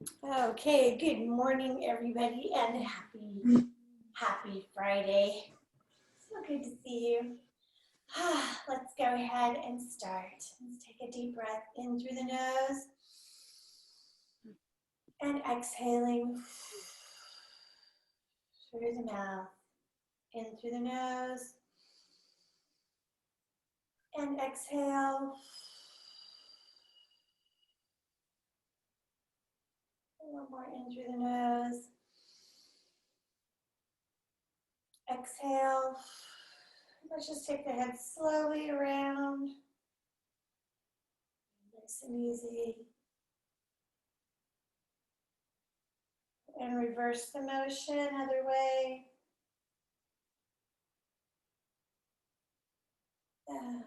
Okay, good morning, everybody, and happy Friday. So good to see you. Let's go ahead and start. Let's take a deep breath in through the nose and exhaling through the mouth. In through the nose and exhale. One more in through the nose. Exhale. Let's just take the head slowly around. Nice and easy. And reverse the motion, other way. Good.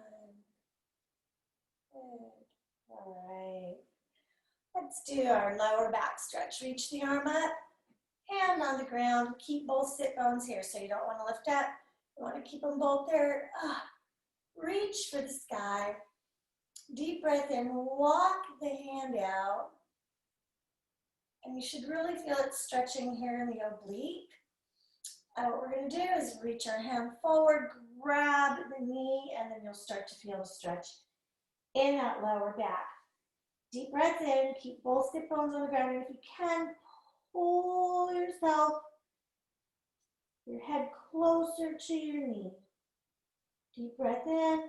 All right. Let's do our lower back stretch. Reach the arm up, hand on the ground. Keep both sit bones here, so you don't want to lift up. You want to keep them both there. Reach for the sky. Deep breath in. Walk the hand out. And you should really feel it stretching here in the oblique. What we're going to do is reach our hand forward, grab the knee, and then you'll start to feel a stretch in that lower back. Deep breath in, keep both sit bones on the ground, and if you can, pull yourself, your head closer to your knee. Deep breath in,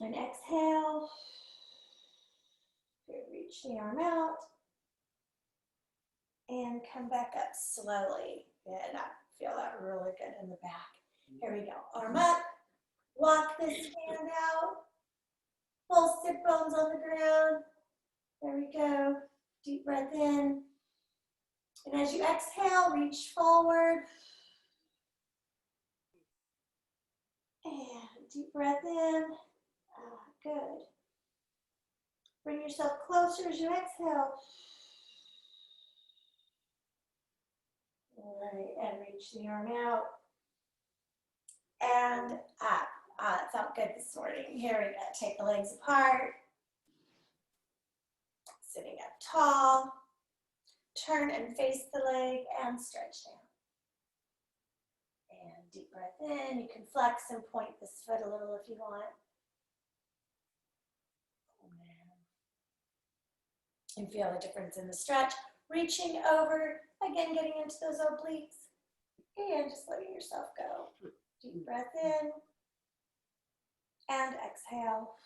and exhale. Reach the arm out, and come back up slowly. Good, I feel that really good in the back. Here we go, arm up, walk this hand out, pull sit bones on the ground. There we go, deep breath in. And as you exhale, reach forward. And deep breath in. Good. Bring yourself closer as you exhale. All right, and reach the arm out. And up. It felt good this morning. Here we go. Take the legs apart. Sitting up tall. Turn and face the leg and stretch down. And deep breath in. You can flex and point this foot a little if you want. And feel the difference in the stretch. Reaching over, again, getting into those obliques. And just letting yourself go. Deep breath in. And exhale.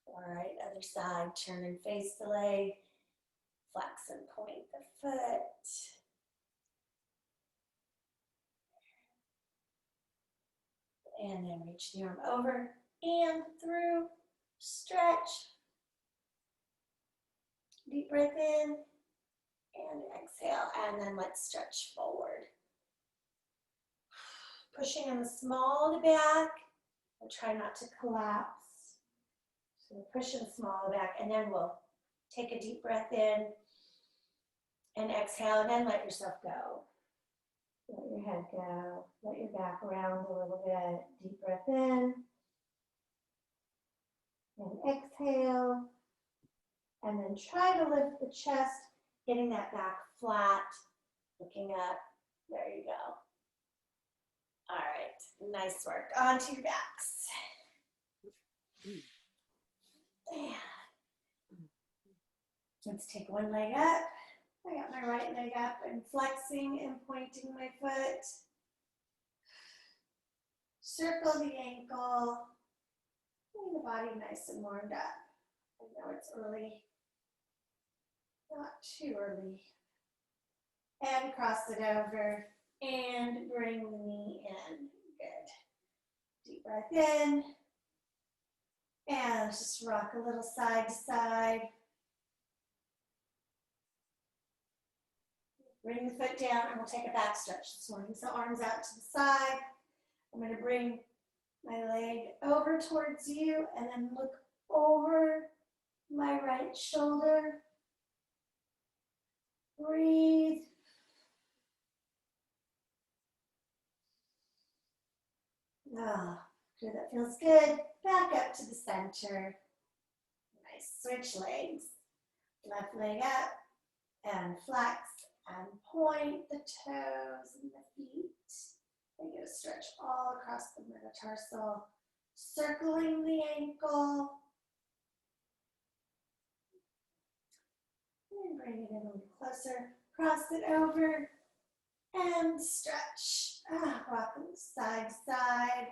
All right, other side. Turn and face the leg. Flex and point the foot. And then reach the arm over and through. Stretch. Deep breath in and exhale. And then let's stretch forward. Pushing in the small of the back. We'll try not to collapse. So we're pushing the small of the back. And then we'll take a deep breath in and exhale. And then let yourself go. Let your head go. Let your back round a little bit. Deep breath in. And exhale. And then try to lift the chest, getting that back flat, looking up. There you go. All right, nice work. On to your backs. And let's take one leg up. I got my right leg up and flexing and pointing my foot. Circle the ankle. Getting the body nice and warmed up. I know it's early. Not too early. And cross it over and bring the knee in. Good. Deep breath in. And let's just rock a little side to side. Bring the foot down and we'll take a back stretch this morning. So arms out to the side. I'm going to bring my leg over towards you and then look over my right shoulder. Breathe. Good, that feels good. Back up to the center. Nice, switch legs. Left leg up and flex and point the toes and the feet. And get a stretch all across the metatarsal, circling the ankle. And bring it in a little closer. Cross it over and stretch. Rocking side to side.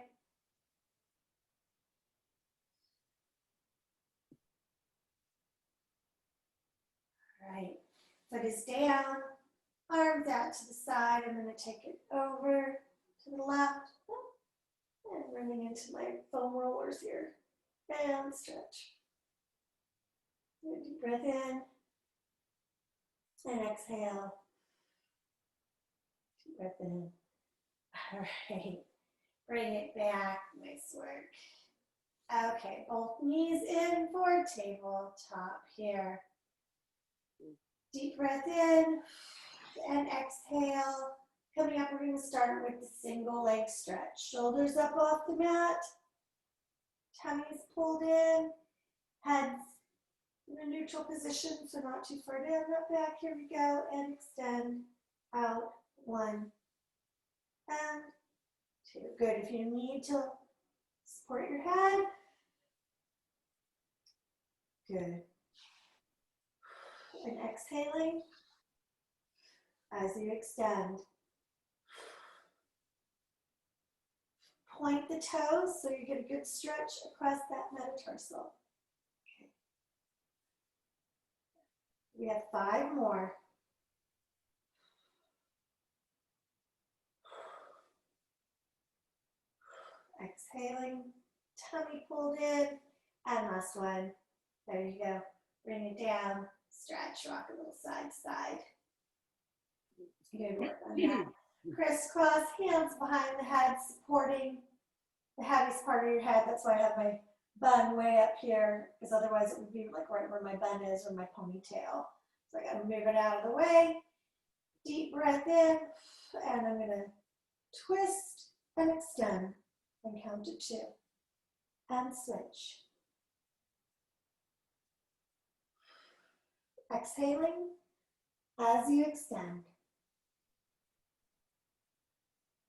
All right, foot is down, arms out to the side. I'm going to take it over to the left. And running into my foam rollers here. And stretch. Deep breath in. And exhale. Deep breath in. All right. Bring it back. Nice work. Okay, both knees in for tabletop here. Deep breath in and exhale. Coming up, we're going to start with the single leg stretch. Shoulders up off the mat. Tummy's pulled in. Head's in a neutral position, so not too far down, not back. Here we go. And extend out. 1 and 2. Good. If you need to support your head. Good. And exhaling as you extend. Point the toes so you get a good stretch across that metatarsal. Okay. We have 5 more. Exhaling, tummy pulled in, and last one. There you go. Bring it down, stretch, rock a little side to side. Good work on that. Crisscross, hands behind the head, supporting the heaviest part of your head. That's why I have my bun way up here, because otherwise it would be like right where my bun is or my ponytail. So I got to move it out of the way. Deep breath in, and I'm going to twist and extend and count to 2. And switch. Exhaling as you extend.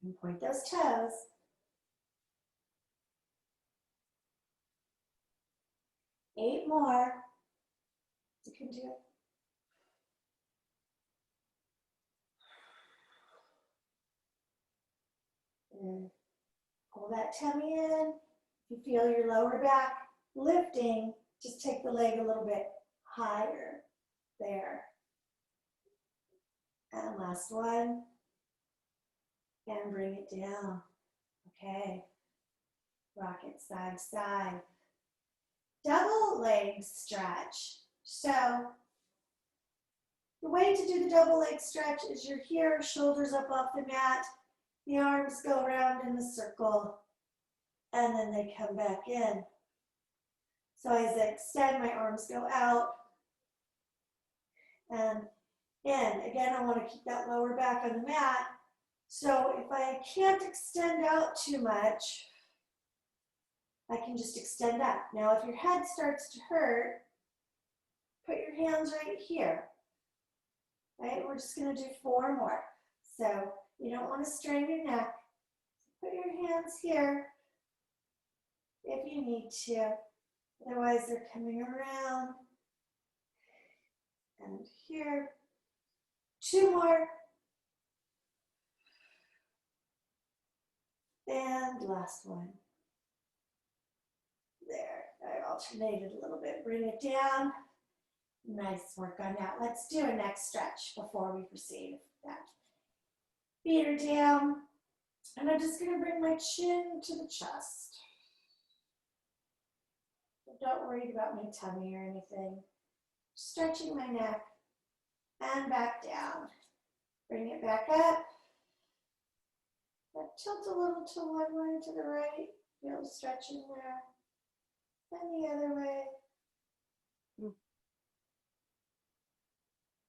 And point those toes. Eight more. You can do it. And pull that tummy in. If you feel your lower back lifting, just take the leg a little bit higher. There. And last one. And bring it down. Okay. Rock it side to side. Double leg stretch. So the way to do the double leg stretch is you're here, shoulders up off the mat. The arms go around in a circle. And then they come back in. So as I extend, my arms go out and in. Again, I want to keep that lower back on the mat. So if I can't extend out too much, I can just extend up. Now, if your head starts to hurt, put your hands right here. Right? We're just going to do 4 more. So you don't want to strain your neck. Put your hands here if you need to. Otherwise, they're coming around. And here. 2 more. And last one. There. I alternated a little bit. Bring it down. Nice work on that. Let's do a neck stretch before we proceed with that. Feet are down. And I'm just going to bring my chin to the chest. Don't worry about my tummy or anything. Stretching my neck and back down. Bring it back up. Tilt a little to one way, to the right. Feel the stretch in there. And the other way.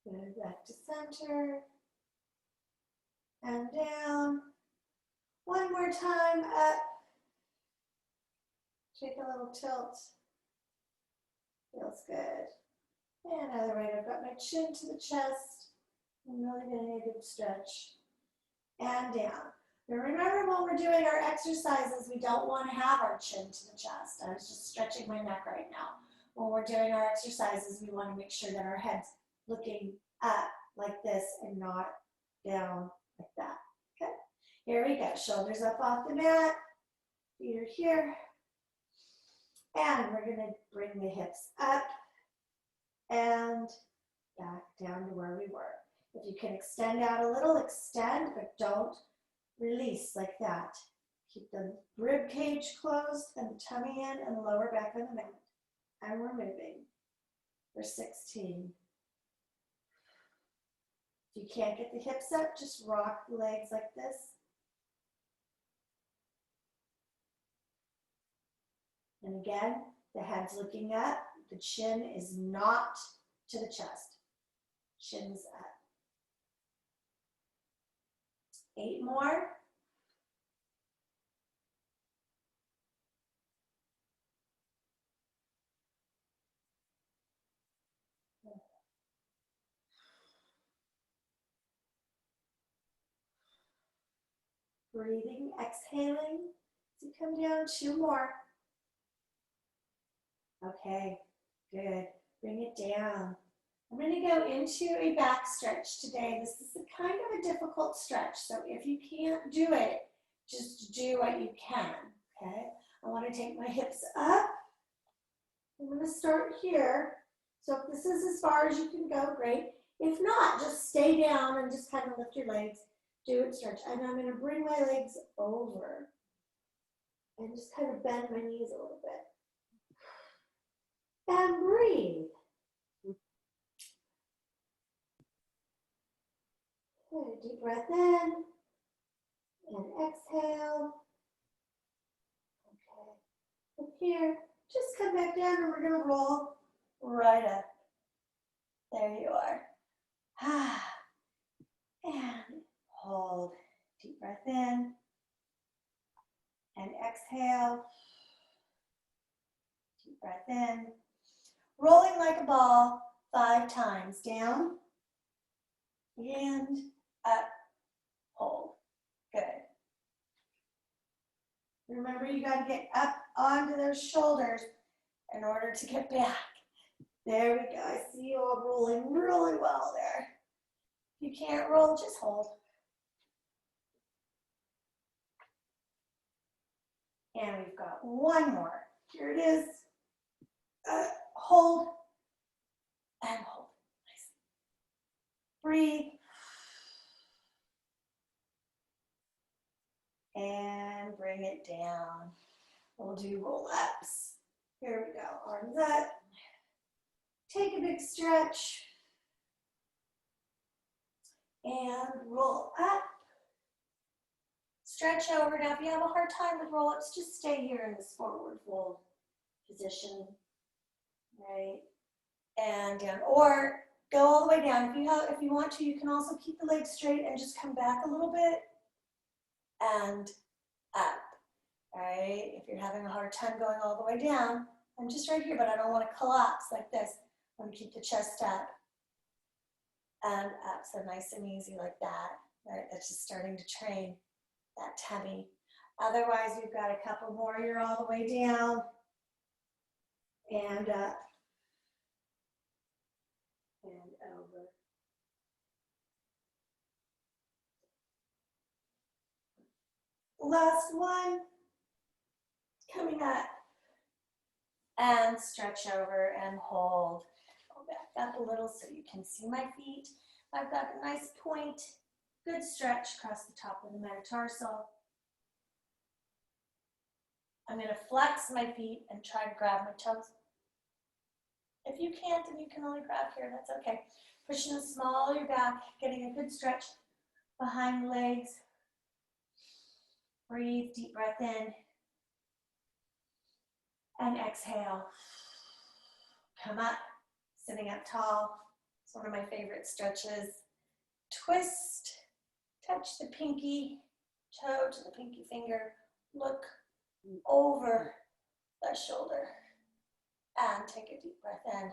Good. Back to center. And down. One more time, up. Take a little tilt. Feels good. And other way, I've got my chin to the chest. I'm really getting a good stretch. And down. Now remember, when we're doing our exercises, we don't want to have our chin to the chest. I was just stretching my neck right now. When we're doing our exercises, we want to make sure that our head's looking up like this and not down like that. Okay? Here we go. Shoulders up off the mat. Feet are here. And we're going to bring the hips up and back down to where we were. If you can extend out a little, extend, but don't release like that. Keep the rib cage closed and the tummy in and the lower back on the mat. And we're moving for 16. If you can't get the hips up, just rock the legs like this. And again, the head's looking up. The chin is not to the chest. Chin's up. 8 more. Breathing, exhaling. So come down, 2 more. Okay, good. Bring it down. I'm going to go into a back stretch today. This is a kind of a difficult stretch, so if you can't do it, just do what you can, okay? I want to take my hips up. I'm going to start here. So if this is as far as you can go, great. If not, just stay down and just kind of lift your legs. Do it, stretch. And I'm going to bring my legs over and just kind of bend my knees a little bit. And breathe. Good. Deep breath in and exhale. Okay. From here, just come back down and we're going to roll right up. There you are. And hold. Deep breath in and exhale. Deep breath in. Rolling like a ball 5 times. Down and up. Hold. Good. Remember, you got to get up onto those shoulders in order to get back. There we go. I see you all rolling really well there. If you can't roll, just hold. And we've got 1 more. Here it is. Hold and hold. Nice. Breathe. And bring it down. We'll do roll-ups. Here we go. Arms up. Take a big stretch. And roll up. Stretch over. Now, if you have a hard time with roll-ups, just stay here in this forward fold position. Right? And down. Or go all the way down. If you want to, you can also keep the legs straight and just come back a little bit. And up. All right? If you're having a hard time going all the way down, I'm just right here, but I don't want to collapse like this. I want to keep the chest up and up. So nice and easy like that. Right? That's just starting to train that tummy. Otherwise, we've got a couple more. You're all the way down and up and over. Last one. Coming up. And stretch over and hold. I'll back up a little so you can see my feet. I've got a nice point. Good stretch across the top of the metatarsal. I'm going to flex my feet and try to grab my toes. If you can't, then you can only grab here. That's okay. Pushing the small of your back, getting a good stretch behind the legs. Breathe, deep breath in. And exhale. Come up, sitting up tall. It's one of my favorite stretches. Twist, touch the pinky toe to the pinky finger. Look over the shoulder. And take a deep breath in.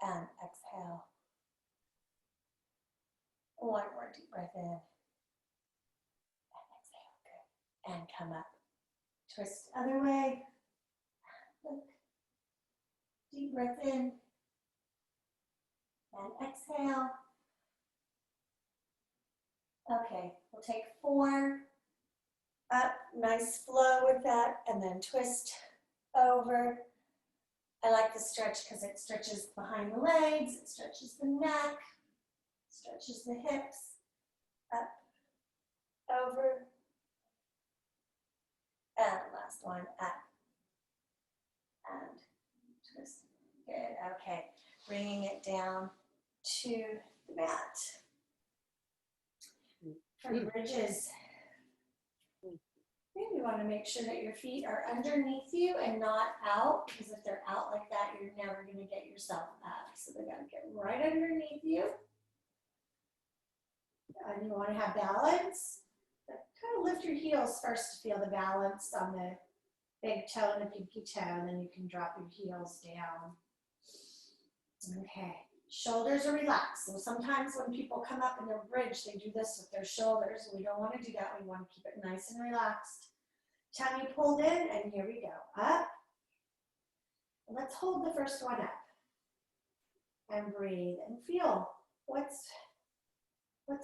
and exhale. One more deep breath in and exhale. Good. And come up. Twist other way. Look. Deep breath in and exhale. Okay, we'll take 4 up, nice flow with that, and then twist over. I like the stretch because it stretches behind the legs, it stretches the neck, stretches the hips, up, over, and last one, up, and twist. Good, okay. Bringing it down to the mat. For bridges, you want to make sure that your feet are underneath you and not out, because if they're out like that, you're never going to get yourself up. So they got to get right underneath you. And you want to have balance. But kind of lift your heels first to feel the balance on the big toe and the pinky toe, and then you can drop your heels down. Okay. Shoulders are relaxed. So sometimes when people come up in their bridge, they do this with their shoulders. We don't want to do that. We want to keep it nice and relaxed. Tummy pulled in, and here we go. Up. And let's hold the first one up. And breathe and feel what's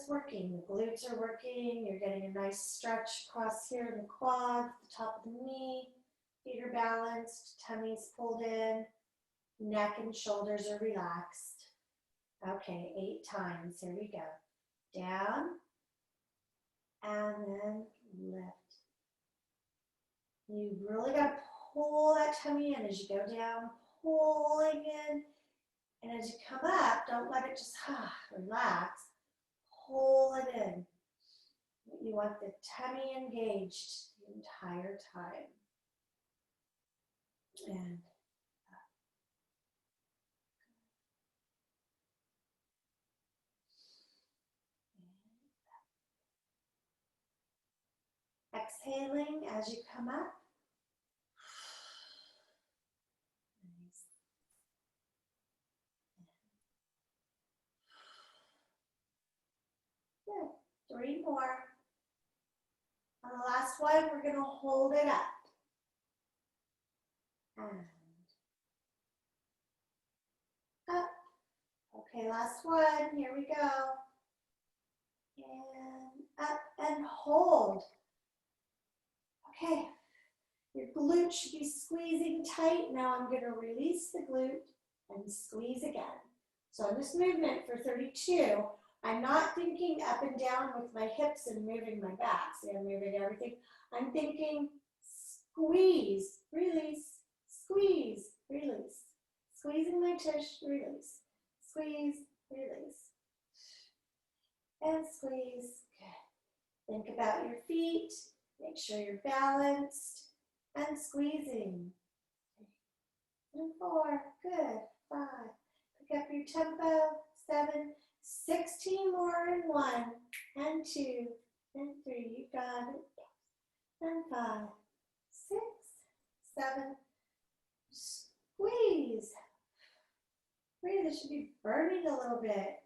working. The glutes are working. You're getting a nice stretch across here in the quad, the top of the knee. Feet are balanced. Tummy's pulled in. Neck and shoulders are relaxed. Okay, 8 times. Here we go. Down. And then lift. You really got to pull that tummy in as you go down, pulling in. And as you come up, don't let it just relax. Pull it in. You want the tummy engaged the entire time. And exhaling as you come up. Nice. Good. 3 more. On the last one, we're going to hold it up. And up. Okay, last one. Here we go. And up and hold. Okay, your glute should be squeezing tight. Now I'm going to release the glute and squeeze again. So in this movement for 32, I'm not thinking up and down with my hips and moving my back. See, I'm moving everything. I'm thinking squeeze, release, squeeze, release. Squeezing my tush, release. Squeeze, release. And squeeze. Good. Think about your feet. Make sure you're balanced and squeezing. and 4, good, 5. Pick up your tempo, 7, 16 more in 1, and 2, and 3, you got it, and 5, 6, 7, squeeze. Breathe, it should be burning a little bit.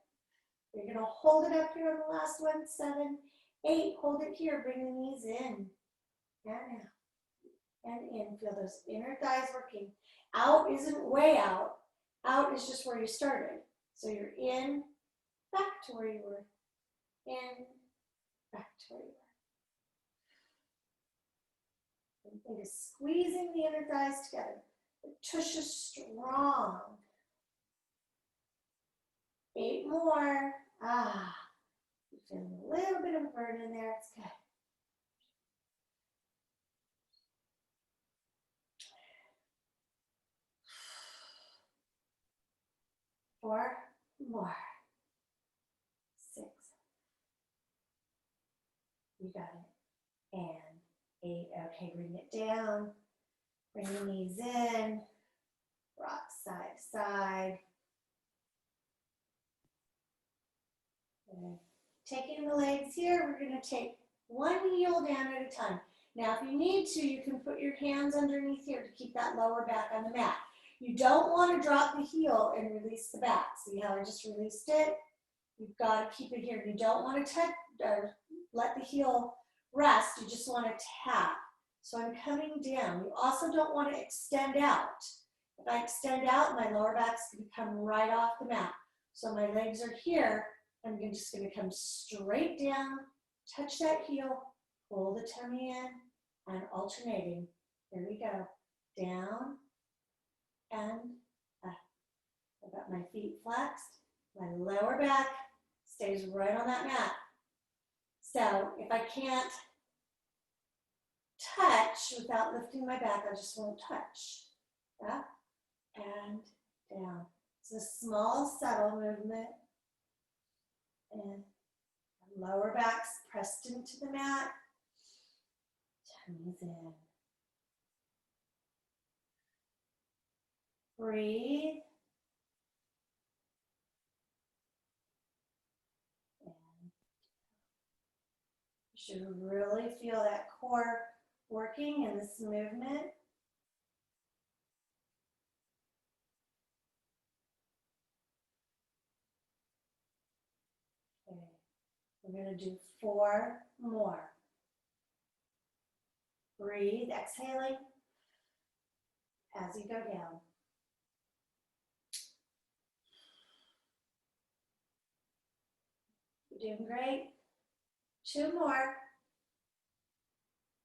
You're gonna hold it up here on the last one, 7, 8, hold it here, bring the knees in, and out, and in. Feel those inner thighs working. Out isn't way out. Out is just where you started. So you're in, back to where you were. In, back to where you were. And think of squeezing the inner thighs together. The tush is strong. 8 more. You're feeling a little bit of a burn in there. It's good. 4 more. 6. You got it. And 8. Okay, bring it down. Bring the knees in. Rock side to side. Okay. Taking the legs here, we're going to take one heel down at a time. Now, if you need to, you can put your hands underneath here to keep that lower back on the mat. You don't want to drop the heel and release the back. See how I just released it? You've got to keep it here. You don't want to let the heel rest. You just want to tap. So I'm coming down. You also don't want to extend out. If I extend out, my lower back's going to come right off the mat. So my legs are here. I'm just going to come straight down, touch that heel, pull the tummy in, and alternating. Here we go. Down and up. I've got my feet flexed. My lower back stays right on that mat. So if I can't touch without lifting my back, I just won't touch. Up and down. It's a small, subtle movement. And lower back's pressed into the mat. Tummy's in. Breathe. And you should really feel that core working in this movement. Okay. We're going to do 4 more. Breathe, exhaling as you go down. You're doing great. 2 more.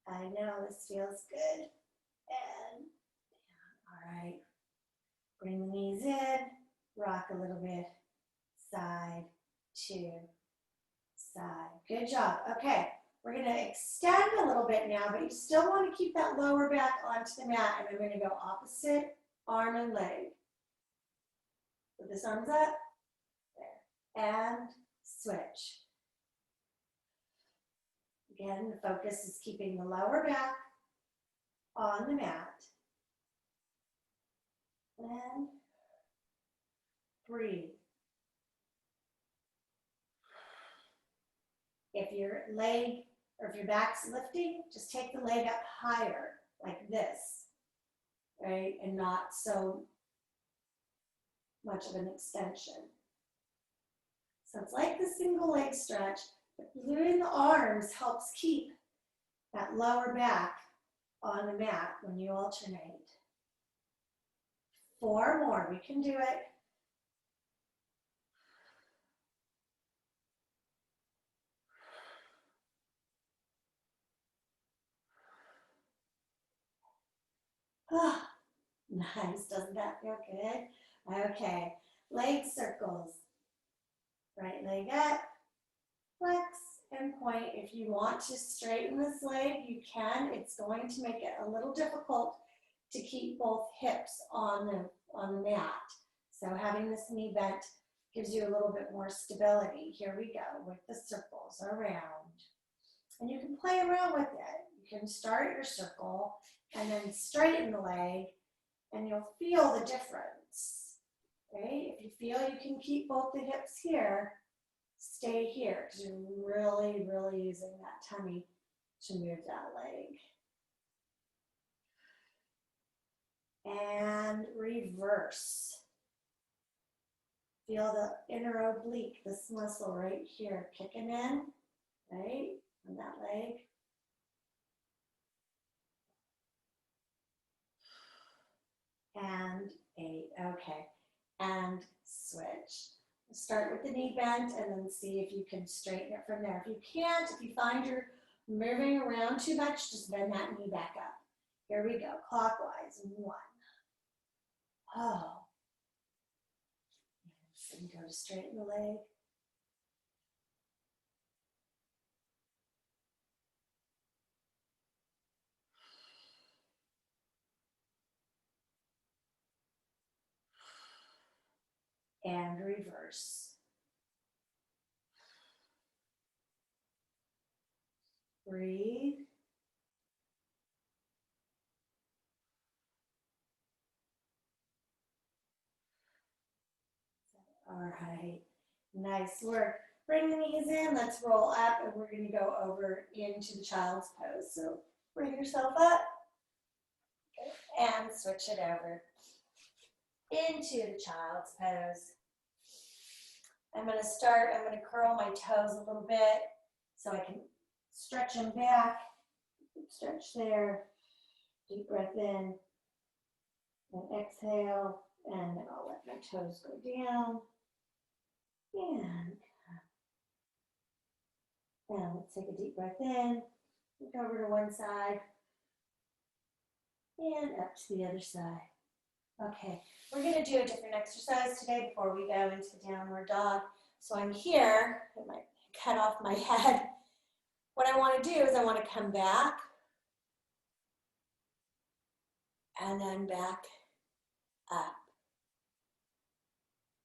I know this feels good. And down. All right. Bring the knees in. Rock a little bit. Side to side. Good job. Okay. We're going to extend a little bit now, but you still want to keep that lower back onto the mat. And I'm going to go opposite arm and leg. Put this arms up. There. And switch. Again, the focus is keeping the lower back on the mat. And breathe. If your leg or if your back's lifting, just take the leg up higher, like this, right? And not so much of an extension. So it's like the single leg stretch, but gluing the arms helps keep that lower back on the mat when you alternate. 4 more, we can do it. Oh, nice, doesn't that feel good? Okay, leg circles. Right leg up, flex and point. If you want to straighten this leg, you can. It's going to make it a little difficult to keep both hips on the mat. So having this knee bent gives you a little bit more stability. Here we go with the circles around. And you can play around with it. You can start your circle and then straighten the leg, and you'll feel the difference. Okay? If you feel you can keep both the hips here, stay here because you're really, really using that tummy to move that leg. And reverse. Feel the inner oblique, this muscle right here, kicking in, right, on that leg. And 8, okay. And switch. Start with the knee bent and then see if you can straighten it from there. If you can't, if you find you're moving around too much, just bend that knee back up. Here we go, clockwise. 1. Oh. And go to straighten the leg. And reverse. Breathe. All right, nice work. Bring the knees in, let's roll up, and we're gonna go over into the child's pose. So bring yourself up and switch it over. into the child's pose. I'm going to curl my toes a little bit so I can stretch them back. Stretch there. Deep breath in. And exhale. And then I'll let my toes go down. And let's take a deep breath in. Look over to one side. And up to the other side. Okay, we're going to do a different exercise today before we go into the downward dog. So I'm here. I might cut off my head. What I want to do is I want to come back. And then back up.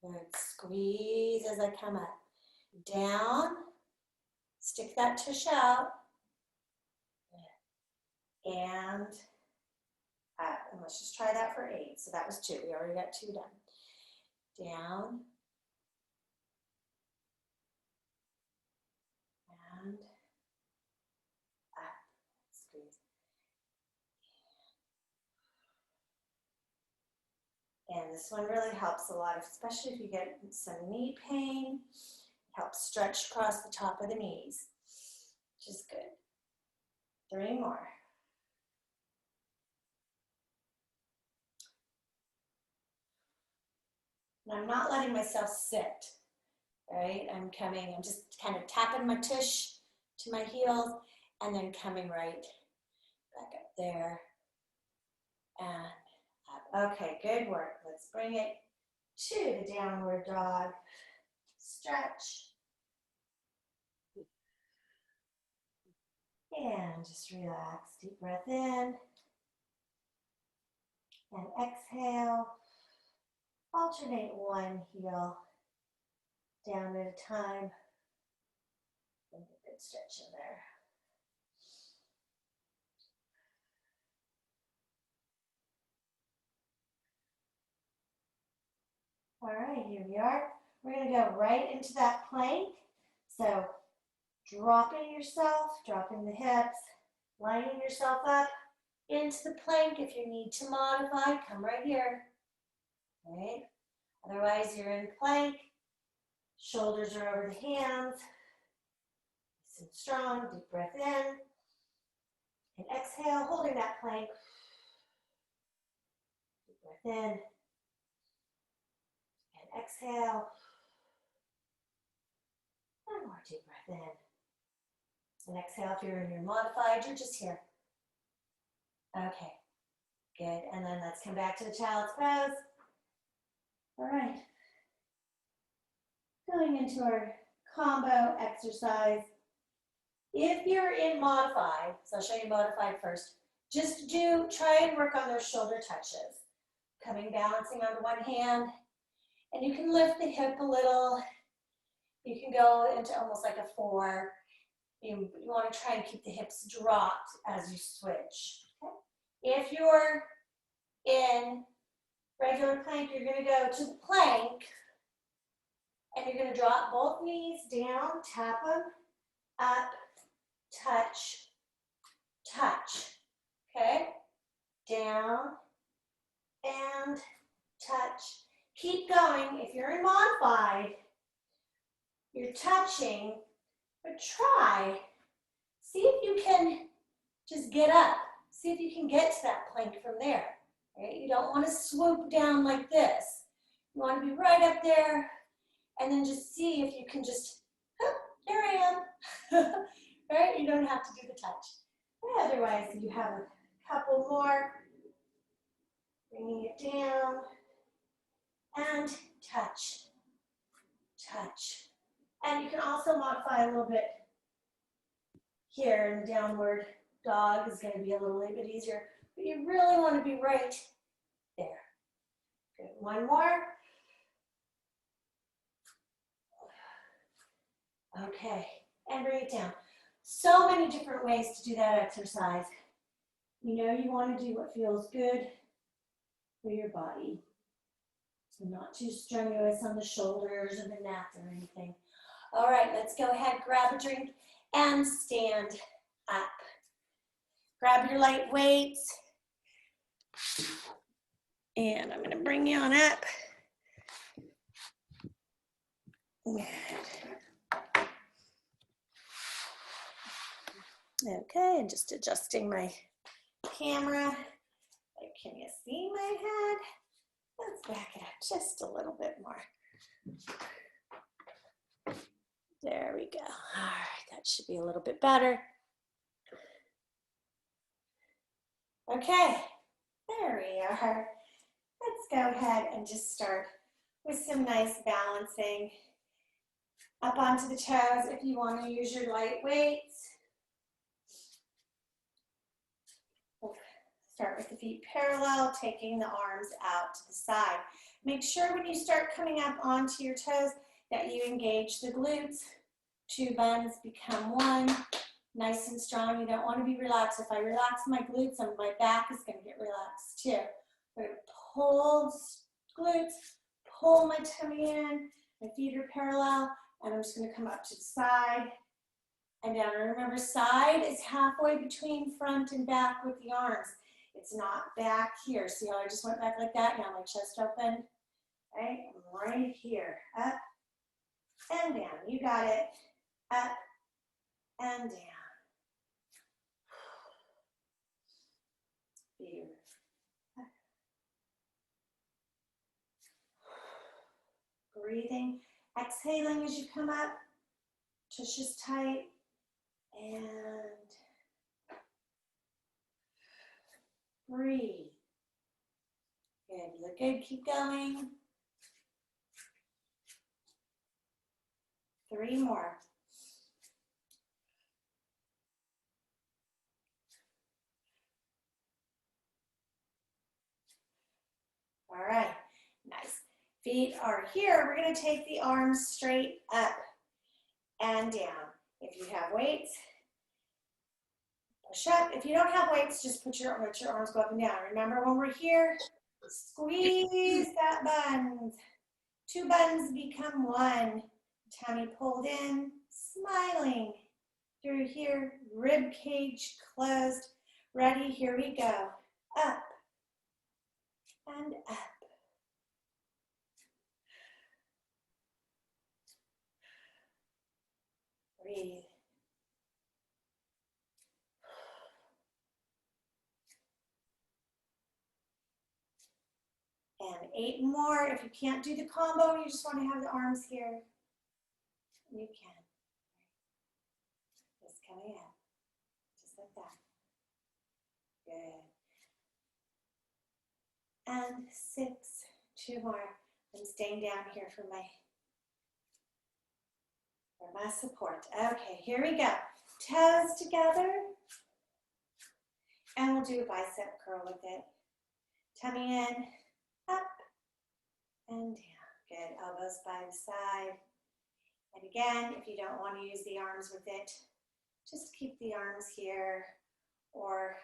Good. Squeeze as I come up. Down. Stick that tush out. And up. And let's just try that for 8. So that was 2. We already got 2 done. Down. And up. Squeeze. And this one really helps a lot, especially if you get some knee pain. It helps stretch across the top of the knees, which is good. 3 more. And I'm not letting myself sit, right? I'm just kind of tapping my tush to my heels and then coming right back up there and up. Okay, good work. Let's bring it to the downward dog. Stretch. And just relax. Deep breath in. And exhale. Alternate one heel down at a time. And a good stretch in there. All right, here we are. We're going to go right into that plank. So dropping yourself, dropping the hips, lining yourself up into the plank. If you need to modify, come right here. Right? Otherwise, you're in plank. Shoulders are over the hands. Nice and strong. Deep breath in. And exhale, holding that plank. Deep breath in. And exhale. One more deep breath in. And exhale, if you're in your modified, you're just here. Okay, good. And then let's come back to the child's pose. All right. Going into our combo exercise. If you're in modified, so I'll show you modified first, just try and work on those shoulder touches. Coming, balancing on one hand, and you can lift the hip a little. You can go into almost like a 4. You want to try and keep the hips dropped as you switch. Okay? If you're in regular plank, you're going to go to the plank, and you're going to drop both knees down, tap them, up, touch, touch. Okay? Down, and touch. Keep going. If you're in modified, you're touching, but try. See if you can just get up. See if you can get to that plank from there. Right? You don't want to swoop down like this. You want to be right up there, and then just see if you can just, there I am. Right? You don't have to do the touch. And otherwise, you have a couple more. Bringing it down, and touch, touch. And you can also modify a little bit here in the downward dog is going to be a little bit easier, but you really want to be right there. Good, one more. Okay, and bring it down. So many different ways to do that exercise. You know you want to do what feels good for your body. So not too strenuous on the shoulders or the neck or anything. All right, let's go ahead, grab a drink and stand up. Grab your light weights. And I'm gonna bring you on up. Good. Okay, and just adjusting my camera. Like, can you see my head? Let's back it up just a little bit more. There we go. All right, that should be a little bit better. Okay, there we are. Let's go ahead and just start with some nice balancing up onto the toes if you want to use your light weights. We'll start with the feet parallel, taking the arms out to the side. Make sure when you start coming up onto your toes that you engage the glutes. Two buns become one. Nice and strong. You don't want to be relaxed. If I relax my glutes, my back is going to get relaxed too. I'm going to pull glutes, pull my tummy in, my feet are parallel, and I'm just going to come up to the side and down. And remember, side is halfway between front and back with the arms. It's not back here. See how I just went back like that? Now my chest open. Right? I'm right here. Up and down. You got it. Up and down. Beautiful. Breathing, exhaling as you come up, tushes tight, and breathe. Good, you look good, keep going. 3 more. All right, nice. Feet are here. We're going to take the arms straight up and down. If you have weights, push up. If you don't have weights, just let your arms go up and down. Remember, when we're here, squeeze that bun. 2 buns become 1. Tummy pulled in, smiling. Through here, rib cage closed. Ready, here we go. Up and up. Breathe. And 8 more. If you can't do the combo, you just want to have the arms here, you can. Just coming up, just like that. Good. And 6, 2 more. I'm staying down here for my support. Okay, here we go. Toes together. And we'll do a bicep curl with it. Tummy in, up and down. Good, elbows by the side. And again, if you don't want to use the arms with it, just keep the arms here, or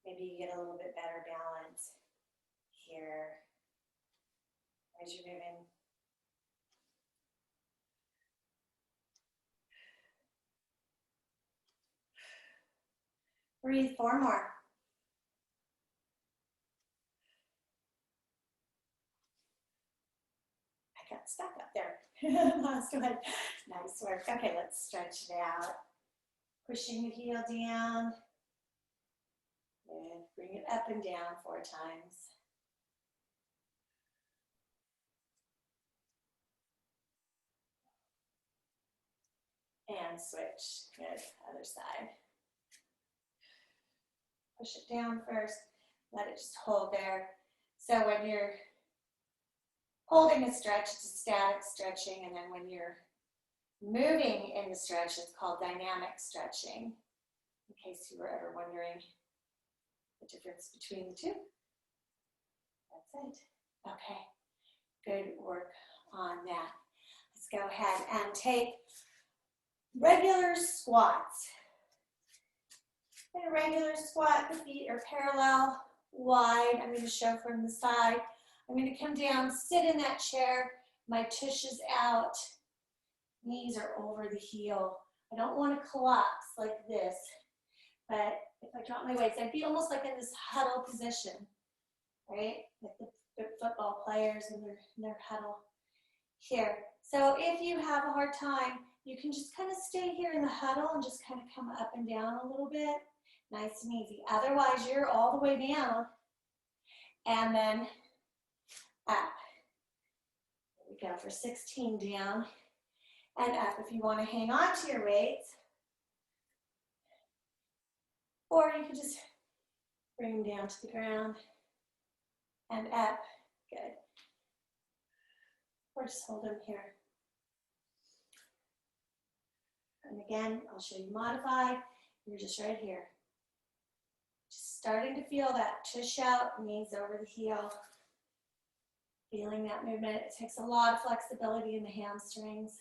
maybe you get a little bit better balance here as you're moving. Breathe 4 more. I got stuck up there. Last one. Nice work. Okay, let's stretch it out. Pushing the heel down. Good. Bring it up and down 4 times. And switch. Good. Other side. Push it down first. Let it just hold there. So when you're holding a stretch, it's a static stretching, and then when you're moving in the stretch, it's called dynamic stretching, in case you were ever wondering the difference between the two. That's it. Okay, good work on that. Let's go ahead and take regular squats. In a regular squat, the feet are parallel, wide. I'm going to show from the side. I'm going to come down, sit in that chair, my tush is out, knees are over the heel. I don't want to collapse like this, but if I drop my weights, I'd be almost like in this huddle position, right? like the football players in their huddle here. So if you have a hard time, you can just kind of stay here in the huddle and just kind of come up and down a little bit, nice and easy. Otherwise, you're all the way down and then up. There we go for 16, down and up. If you want to hang on to your weights, or you can just bring them down to the ground and up. Good. Or just hold them here. And again, I'll show you modified. You're just right here. Just starting to feel that tush out, knees over the heel. Feeling that movement. It takes a lot of flexibility in the hamstrings.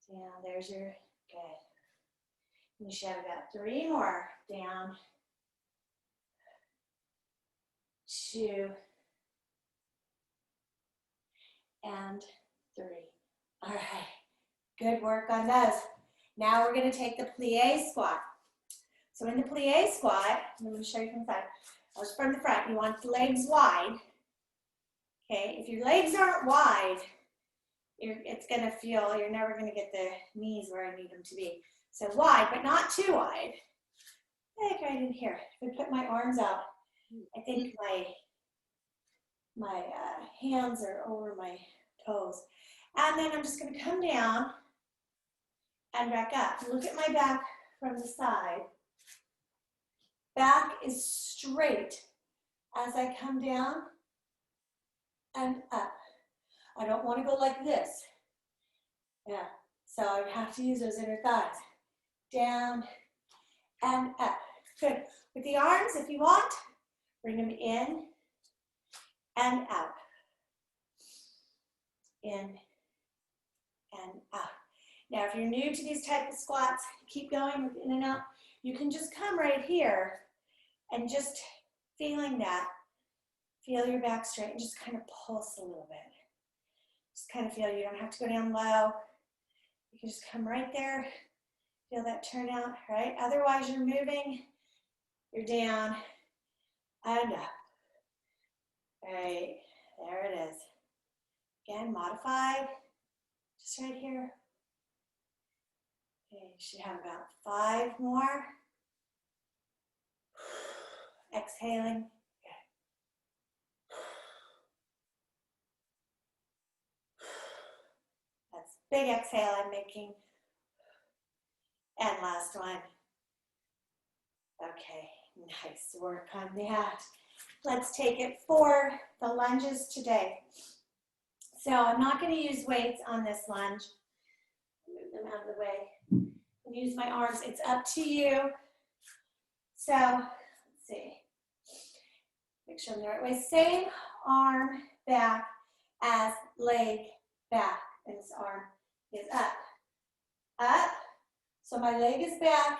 Down, there's your, good. You should have about 3 more. Down, 2, and 3. All right, good work on those. Now we're going to take the plie squat. So in the plie squat, I'm going to show you from the side. From the front, you want the legs wide. Okay, if your legs aren't wide, it's going to feel, you're never going to get the knees where I need them to be. So wide, but not too wide. Like right in here. If I put my arms out, I think my hands are over my toes. And then I'm just going to come down and back up. Look at my back from the side. Back is straight as I come down and up. I don't want to go like this. Yeah, so I have to use those inner thighs. Down and up. Good. With the arms, if you want, bring them in and out. In and out. Now, if you're new to these type of squats, keep going with in and out. You can just come right here and just feeling that. Feel your back straight and just kind of pulse a little bit. Just kind of feel, you don't have to go down low. You can just come right there. Feel that turnout, right? Otherwise, you're moving. You're down and up. All right, there it is. Again, modified. Just right here. Okay, you should have about 5 more. Exhaling. Okay. That's big exhale I'm making. And last one. Okay, nice work on that. Let's take it for the lunges today. So I'm not going to use weights on this lunge. Move them out of the way. And use my arms. It's up to you. So let's see. Make sure I'm the right way. Same arm back as leg back. And this arm is up. Up. So my leg is back.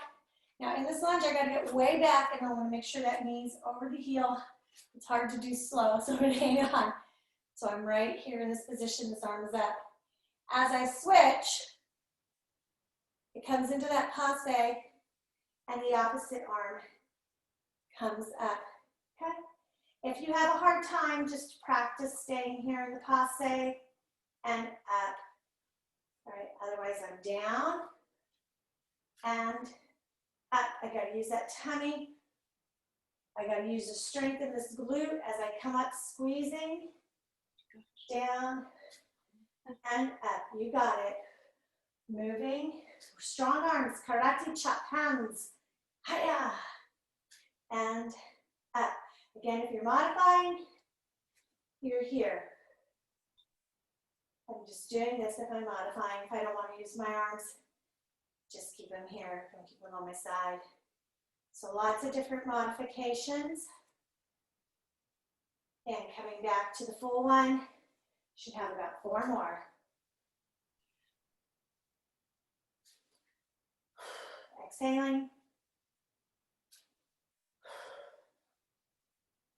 Now in this lunge, I got to get way back, and I want to make sure that knee's over the heel. It's hard to do slow, so I'm going to hang on. So I'm right here in this position. This arm is up. As I switch, it comes into that passe, and the opposite arm comes up. Okay? If you have a hard time, just practice staying here in the passe and up. All right. Otherwise, I'm down and up. I got to use that tummy. I got to use the strength of this glute as I come up, squeezing, down, and up. You got it. Moving. Strong arms, karate chop, hands. Hiya. And up. Again, if you're modifying, you're here. I'm just doing this if I'm modifying. If I don't want to use my arms, just keep them here. Don't keep them on my side. So lots of different modifications. And coming back to the full one, should have about 4 more. Exhaling.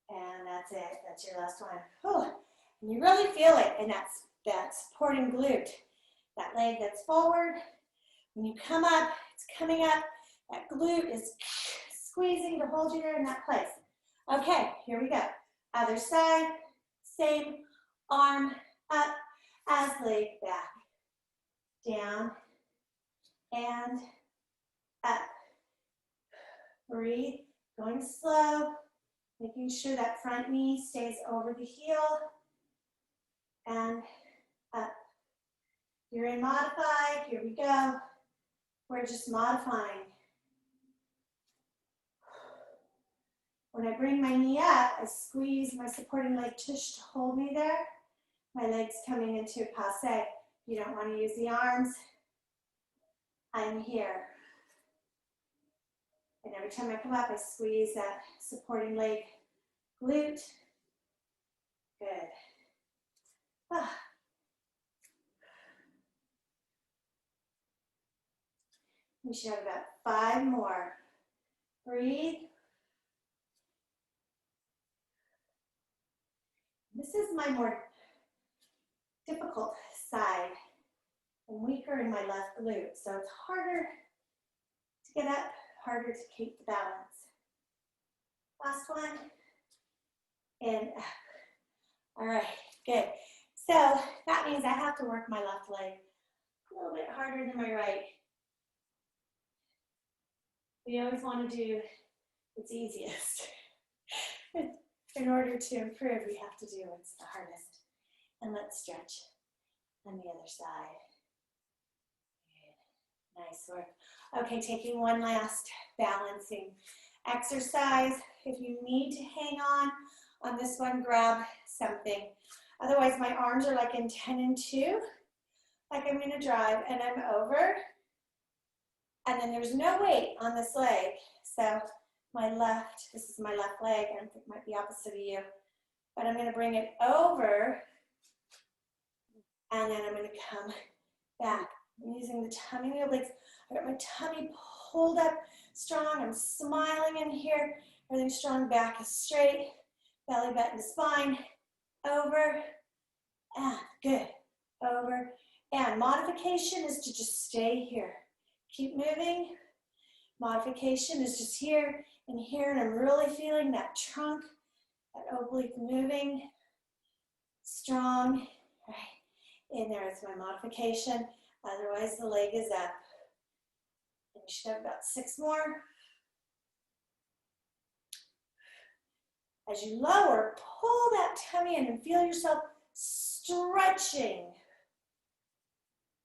And that's it. That's your last one. Whew. And you really feel it in that supporting glute. That leg that's forward. When you come up, it's coming up. That glute is squeezing to hold you there in that place. Okay, here we go. Other side, same arm up as leg back. Down and up. Breathe, going slow, making sure that front knee stays over the heel. And up. You're in modified, here we go. We're just modifying. When I bring my knee up, I squeeze my supporting leg tush to hold me there. My leg's coming into passe. You don't want to use the arms. I'm here. And every time I come up, I squeeze that supporting leg glute. Good. Ah. We should have about 5 more. Breathe. This is my more difficult side. I'm weaker in my left glute, so it's harder to get up, harder to keep the balance. Last one, and up. All right, good. So that means I have to work my left leg a little bit harder than my right. We always want to do what's easiest. In order to improve, we have to do what's the hardest. And let's stretch on the other side. Good. Nice work. Okay, taking one last balancing exercise. If you need to hang on this one, grab something. Otherwise, my arms are like in 10 and 2, like I'm gonna drive, and I'm over. And then there's no weight on this leg. So my left, this is my left leg, I think it might be opposite of you, but I'm gonna bring it over, and then I'm gonna come back. I'm using the tummy obliques. I got my tummy pulled up strong. I'm smiling in here. Everything's strong. Back is straight. Belly button to spine. Over. And good. Over. And modification is to just stay here. Keep moving. Modification is just here and here. And I'm really feeling that trunk, that oblique moving. Strong. All right. And there's my modification. Otherwise, the leg is up. And you should have about 6 more. As you lower, pull that tummy in and feel yourself stretching.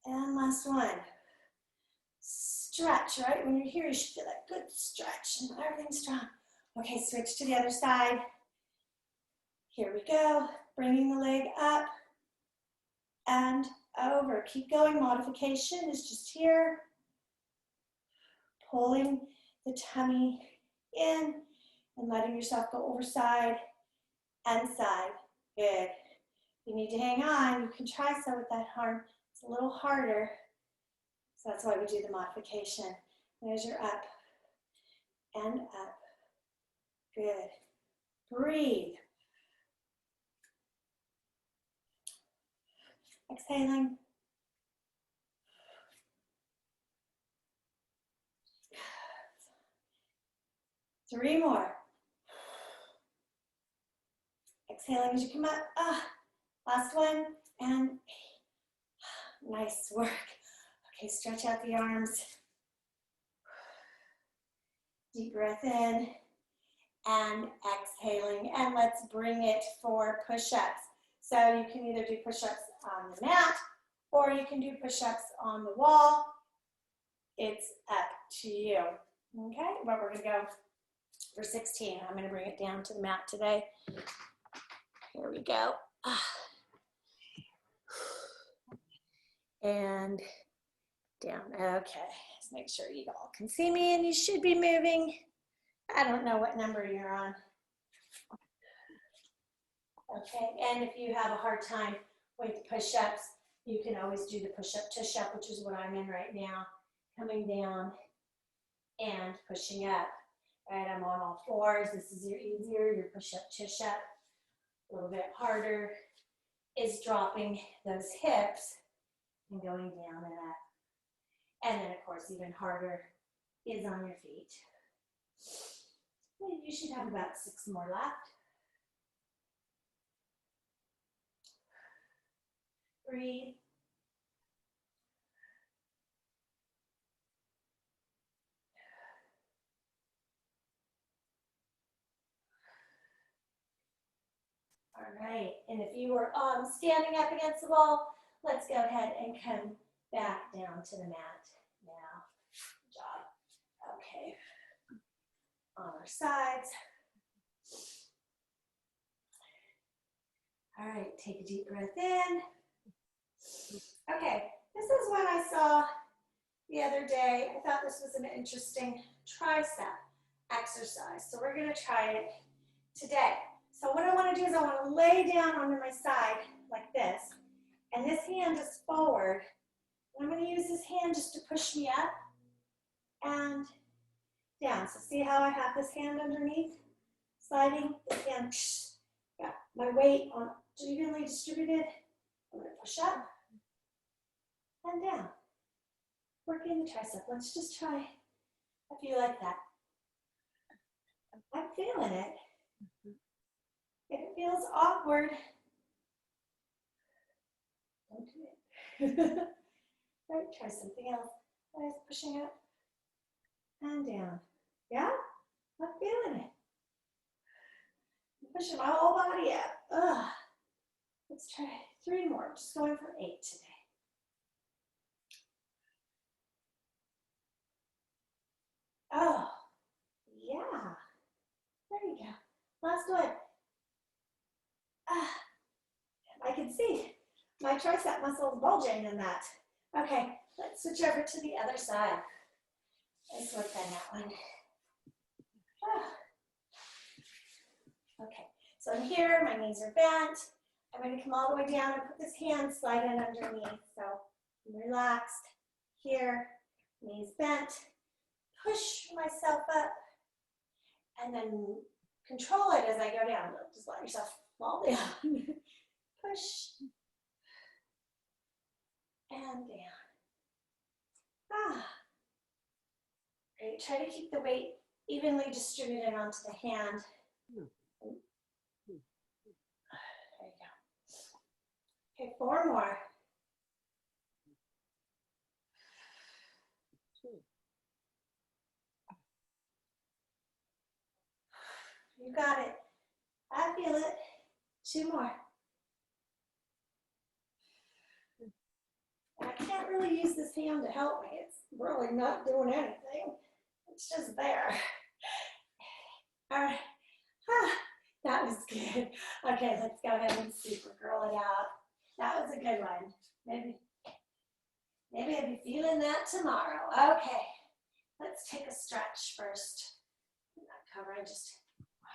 And last one. Stretch, right? When you're here, you should feel that good stretch and everything's strong. Okay, switch to the other side. Here we go. Bringing the leg up and over. Keep going. Modification is just here. Pulling the tummy in and letting yourself go over side and side. Good. You need to hang on. You can try so with that arm. It's a little harder. So that's why we do the modification. There's your up and up. Good. Breathe. Exhaling. Three more. Exhaling as you come up. Last one. And nice work. Okay, stretch out the arms. Deep breath in. And exhaling. And let's bring it for push-ups. So you can either do push-ups on the mat or you can do push-ups on the wall. It's up to you. Okay, but we're going to go for 16. I'm going to bring it down to the mat today. Here we go. And down. Okay, let's make sure you all can see me and you should be moving. I don't know what number you're on. Okay, and if you have a hard time with push-ups, you can always do the push-up tush-up, which is what I'm in right now. Coming down and pushing up. All right, I'm on all fours. This is easier, your push-up tush-up. A little bit harder is dropping those hips and going down and up. And then, of course, even harder is on your feet. And you should have about 6 more left. Breathe. All right, and if you were standing up against the wall, let's go ahead and come back down to the mat now. Good job. Okay, on our sides. All right, take a deep breath in. Okay, this is what I saw the other day. I thought this was an interesting tricep exercise. So we're gonna try it today. So what I wanna do is I wanna lay down onto my side like this, and this hand is forward. I'm gonna use this hand just to push me up and down. So see how I have this hand underneath? Sliding, this hand, got my weight on evenly distributed. I'm gonna push up and down. Working the tricep. Let's just try a few like that. I'm feeling it. If it feels awkward, don't do it. Right, try something else. Guys, pushing up and down. Yeah? I'm feeling it. I'm pushing my whole body up. Ugh. Let's try 3 more. Just going for 8 today. Oh, yeah. There you go. Last one. I can see my tricep muscles bulging in that. Okay, let's switch over to the other side. Let's work on that one. Okay, so I'm here, my knees are bent. I'm going to come all the way down and put this hand slide in underneath. So I'm relaxed here, knees bent. Push myself up and then control it as I go down. Just let yourself fall down. Push and down. Great. Try to keep the weight evenly distributed onto the hand. There you go. Okay, 4 more. You got it. I feel it. 2 more. And I can't really use this hand to help me. It's really not doing anything. It's just there. All right. That was good. Okay, let's go ahead and super curl it out. That was a good one. Maybe I'll be feeling that tomorrow. Okay, let's take a stretch first. I'm not covering, just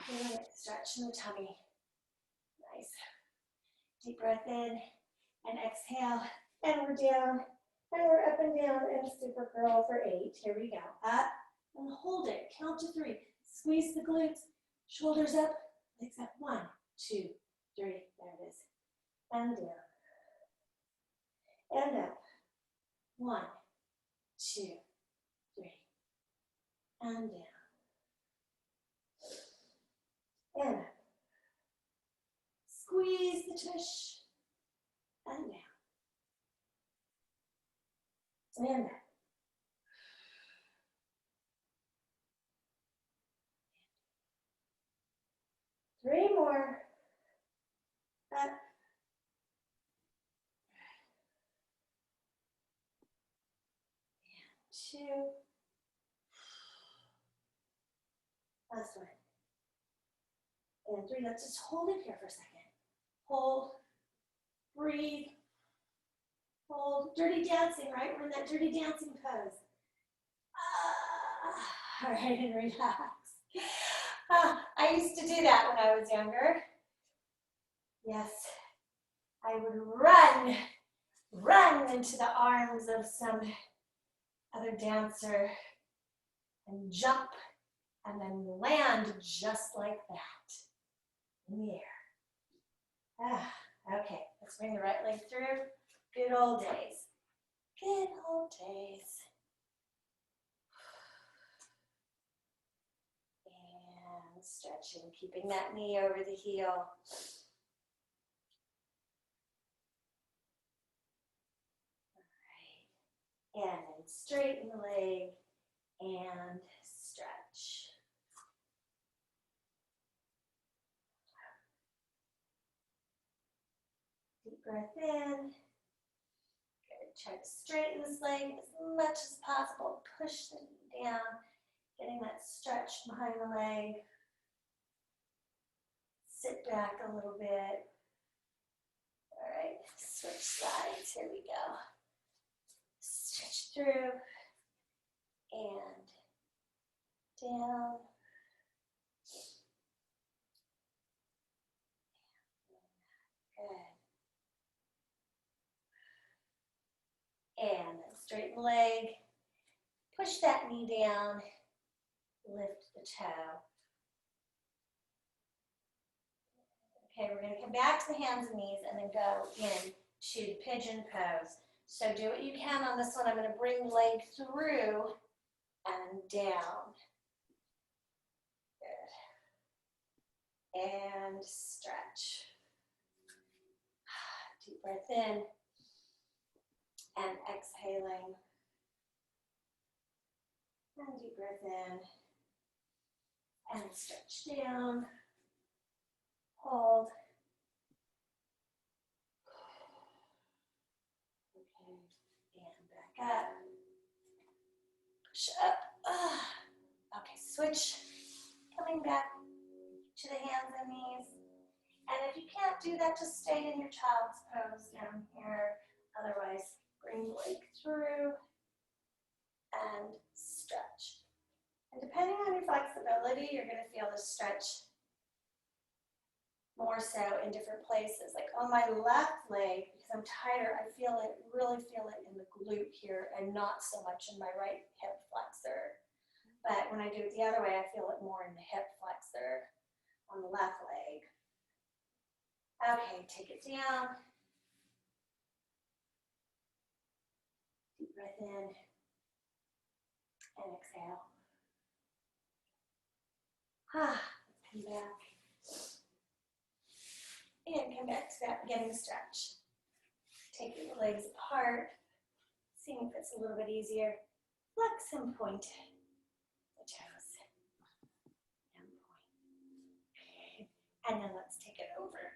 feeling it, stretch in the tummy. Nice. Deep breath in and exhale. And we're down, and we're up and down in a super curl for 8. Here we go. Up and hold it. Count to 3. Squeeze the glutes. Shoulders up, legs up. 1, 2, 3. There it is. And down. And up. 1, 2, 3. And down. And up. Squeeze the tush. And down. And up. 3 more. Up. 2. Last one. And 3. Let's just hold it here for a second. Hold. Breathe. Hold. Dirty dancing, right? We're in that dirty dancing pose. All right, and relax. I used to do that when I was younger. Yes, I would run into the arms of some other dancer and jump and then land just like that in the air. Okay, let's bring the right leg through. Good old days. Good old days. And stretching, keeping that knee over the heel. And straighten the leg and stretch. Deep breath in. Good. Try to straighten this leg as much as possible. Push the knee down, getting that stretch behind the leg. Sit back a little bit. All right, switch sides. Here we go. Stretch through and down. Good. And then straighten the leg. Push that knee down. Lift the toe. Okay, we're going to come back to the hands and knees and then go into pigeon pose. So do what you can on this one. I'm going to bring the leg through and down. Good. And stretch. Deep breath in and exhaling. And deep breath in and stretch down. Hold. Okay, and back up. Push up. Okay, switch. Coming back to the hands and knees. And if you can't do that, just stay in your child's pose down here. Otherwise, bring the leg through and stretch. And depending on your flexibility, you're going to feel the stretch more so in different places. Like on my left leg, because I'm tighter, I feel it, really feel it in the glute here and not so much in my right hip flexor. But when I do it the other way, I feel it more in the hip flexor on the left leg. Okay, take it down. Deep breath in and exhale. Let's come back. And come back to that beginning stretch. Taking the legs apart, seeing if it's a little bit easier. Flex and point the toes. And point. And then let's take it over.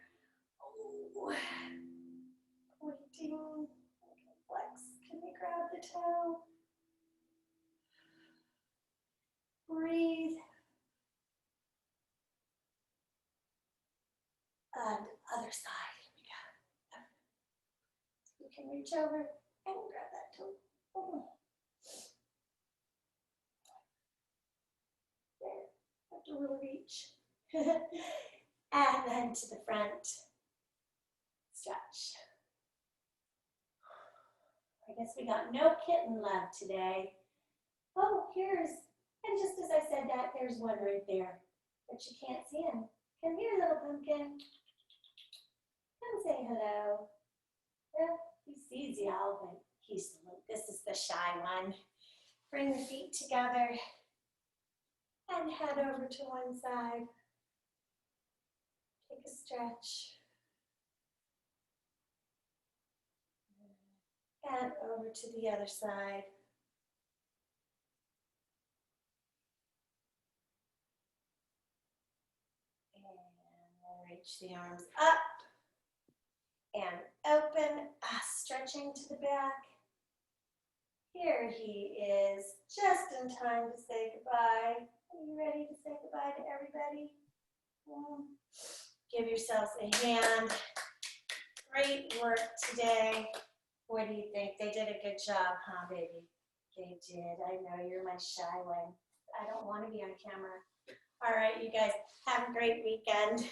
Oh, pointing. Flex. Can we grab the toe? Breathe. And other side. Here we go. You can reach over and grab that toe. There. Have to really reach. And then to the front. Stretch. I guess we got no kitten love today. Oh, and just as I said that, there's one right there, but you can't see him. Come here, little pumpkin. Come say hello. Well, he sees y'all, but this is the shy one. Bring the feet together and head over to one side. Take a stretch. And over to the other side. And reach the arms up and open, stretching to the back. Here he is, just in time to say goodbye. Are you ready to say goodbye to everybody? Give yourselves a hand. Great work today. What do you think? They did a good job, huh, baby? They did. I know you're my shy one. I don't want to be on camera. All right, you guys, have a great weekend.